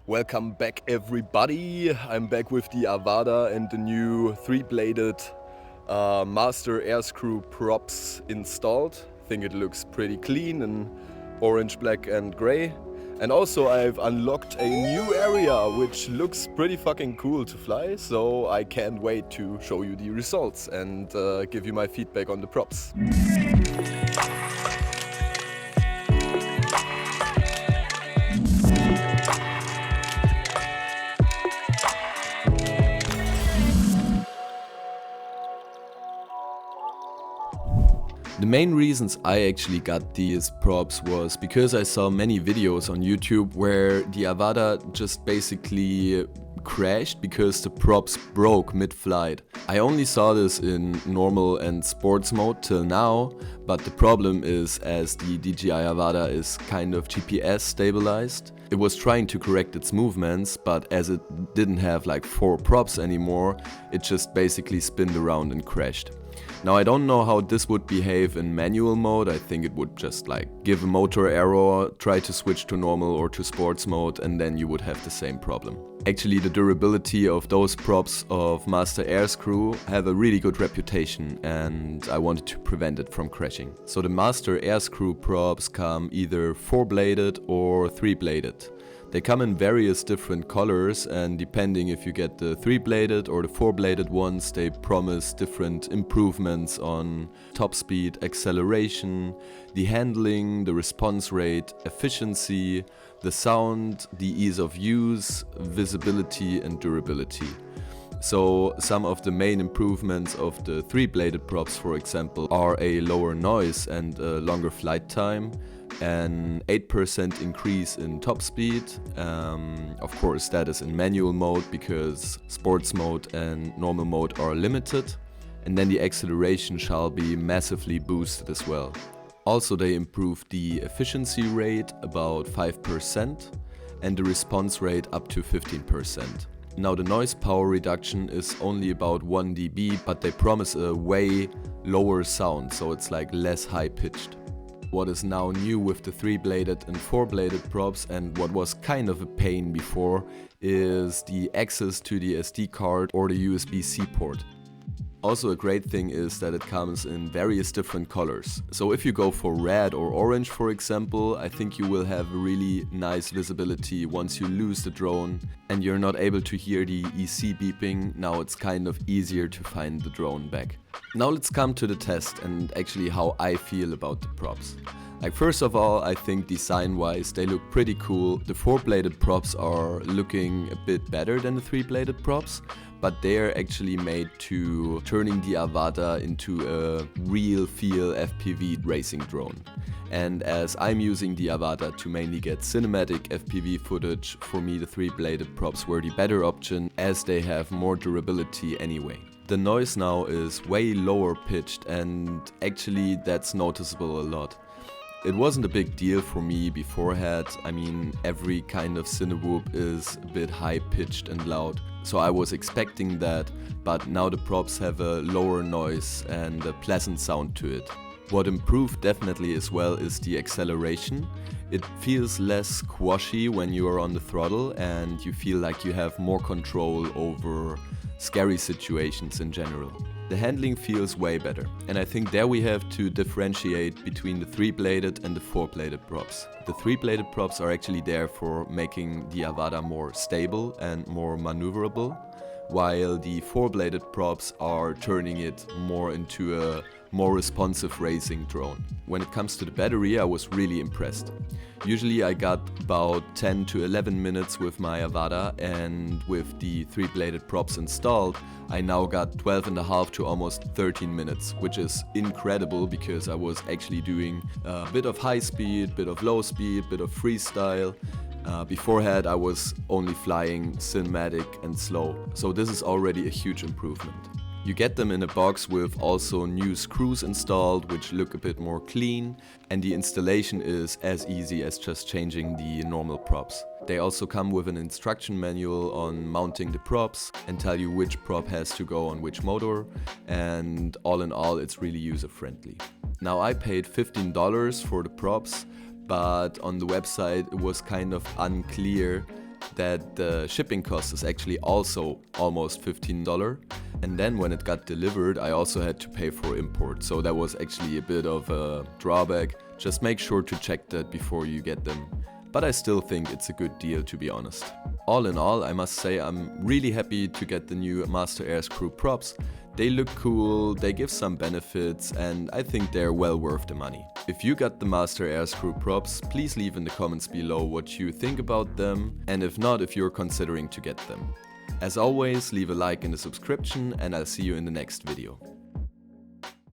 Welcome back everybody. I'm back with the Avada and the new 3-bladed Master Air Screw props installed. I think it looks pretty clean in orange, black and gray. And also I've unlocked a new area which looks pretty fucking cool to fly, so I can't wait to show you the results and give you my feedback on the props. The main reasons I actually got these props was because I saw many videos on YouTube where the Avada just basically crashed because the props broke mid-flight. I only saw this in normal and sports mode till now, but the problem is as the DJI Avada is kind of GPS stabilized, it was trying to correct its movements, but as it didn't have like 4 props anymore, it just basically spinned around and crashed. Now I don't know how this would behave in manual mode. I think it would just like give a motor error, try to switch to normal or to sports mode, and then you would have the same problem. Actually, the durability of those props of Master Air Screw have a really good reputation, and I wanted to prevent it from crashing. So the Master Air Screw props come either 4-bladed or 3-bladed. They come in various different colors, and depending if you get the 3-bladed or the 4-bladed ones, they promise different improvements on top speed, acceleration, the handling, the response rate, efficiency, the sound, the ease of use, visibility and durability. So some of the main improvements of the 3-bladed props, for example, are a lower noise and a longer flight time, an 8% increase in top speed. Of course that is in manual mode because sports mode and normal mode are limited. And then the acceleration shall be massively boosted as well. Also they improved the efficiency rate about 5% and the response rate up to 15%. Now the noise power reduction is only about 1 dB, but they promise a way lower sound, so it's like less high pitched. What is now new with the 3-bladed and 4-bladed props, and what was kind of a pain before, is the access to the SD card or the USB-C port. Also a great thing is that it comes in various different colors. So if you go for red or orange, for example, I think you will have really nice visibility once you lose the drone and you're not able to hear the EC beeping. Now it's kind of easier to find the drone back. Now let's come to the test and actually how I feel about the props. Like first of all, I think design-wise they look pretty cool. The 4-bladed props are looking a bit better than the 3-bladed props, but they're actually made to turning the Avada into a real feel FPV racing drone. And as I'm using the Avada to mainly get cinematic FPV footage, for me the 3-bladed props were the better option as they have more durability anyway. The noise now is way lower pitched and actually that's noticeable a lot. It wasn't a big deal for me beforehand. I mean, every kind of Cinewhoop is a bit high pitched and loud, so I was expecting that, but now the props have a lower noise and a pleasant sound to it. What improved definitely as well is the acceleration. It feels less squashy when you are on the throttle and you feel like you have more control over scary situations in general. The handling feels way better, and I think there we have to differentiate between the 3-bladed and the 4-bladed props. The 3-bladed props are actually there for making the Avada more stable and more maneuverable, while the 4-bladed props are turning it more into a more responsive racing drone. When it comes to the battery, I was really impressed. Usually I got about 10 to 11 minutes with my Avada, and with the 3-bladed props installed, I now got 12 and a half to almost 13 minutes, which is incredible because I was actually doing a bit of high speed, bit of low speed, bit of freestyle. Beforehand I was only flying cinematic and slow, so this is already a huge improvement. You get them in a box with also new screws installed, which look a bit more clean, and the installation is as easy as just changing the normal props. They also come with an instruction manual on mounting the props and tell you which prop has to go on which motor, and all in all it's really user friendly. Now I paid $15 for the props, but on the website it was kind of unclear that the shipping cost is actually also almost $15. And then when it got delivered, I also had to pay for import. So that was actually a bit of a drawback. Just make sure to check that before you get them. But I still think it's a good deal, to be honest. All in all, I must say I'm really happy to get the new Master Air Screw props. They look cool, they give some benefits, and I think they're well worth the money. If you got the Master Air Screw props, please leave in the comments below what you think about them, and if not, if you're considering to get them. As always, leave a like and a subscription, and I'll see you in the next video.